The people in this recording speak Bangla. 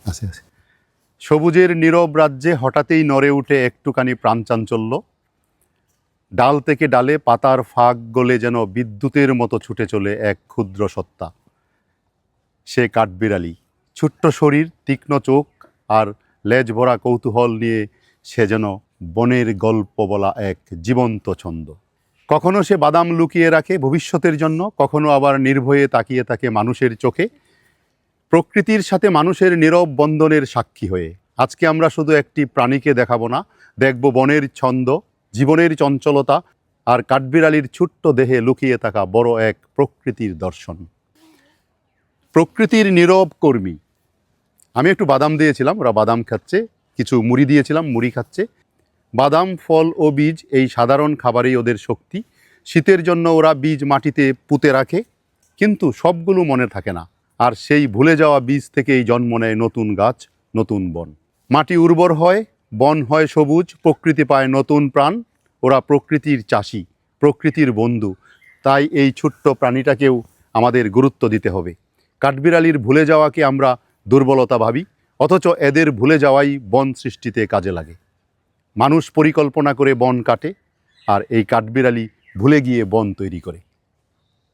আছে আছে। সবুজের নীরব রাজ্যে হঠাৎই নড়ে উঠে একটুখানি প্রাণচাঞ্চল্য। ডাল থেকে ডালে পাতার ফাঁক গলে যেন বিদ্যুতের মতো ছুটে চলে এক ক্ষুদ্র সত্তা। সে কাঠবিড়ালি, ছোট্ট শরীর, তীক্ষ্ণ চোখ আর লেজ ভরা কৌতূহল নিয়ে সে যেন বনের গল্প বলা এক জীবন্ত ছন্দ। কখনো সে বাদাম লুকিয়ে রাখে ভবিষ্যতের জন্য, কখনো আবার নির্ভয়ে তাকিয়ে থাকে মানুষের চোখে, প্রকৃতির সাথে মানুষের নীরব বন্ধনের সাক্ষী হয়ে। আজকে আমরা শুধু একটি প্রাণীকে দেখাবো না, দেখব বনের ছন্দ, জীবনের চঞ্চলতা আর কাঠবিড়ালির ছোট্ট দেহে লুকিয়ে থাকা বড় এক প্রকৃতির দর্শন। প্রকৃতির নীরব কর্মী। আমি একটু বাদাম দিয়েছিলাম, ওরা বাদাম খাচ্ছে, কিছু মুড়ি দিয়েছিলাম, মুড়ি খাচ্ছে। বাদাম, ফল ও বীজ এই সাধারণ খাবারেই ওদের শক্তি। শীতের জন্য ওরা বীজ মাটিতে পুঁতে রাখে, কিন্তু সবগুলো মনে থাকে না। আর সেই ভুলে যাওয়া বীজ থেকেই জন্ম নেয় নতুন গাছ, নতুন বন। মাটি উর্বর হয়, বন হয় সবুজ, প্রকৃতি পায় নতুন প্রাণ। ওরা প্রকৃতির চাষি, প্রকৃতির বন্ধু। তাই এই ছোট্ট প্রাণীটাকেও আমাদের গুরুত্ব দিতে হবে। কাঠবিড়ালির ভুলে যাওয়াকে আমরা দুর্বলতা ভাবি, অথচ এদের ভুলে যাওয়াই বন সৃষ্টিতে কাজে লাগে। মানুষ পরিকল্পনা করে বন কাটে, আর এই কাঠবিড়ালি ভুলে গিয়ে বন তৈরি করে।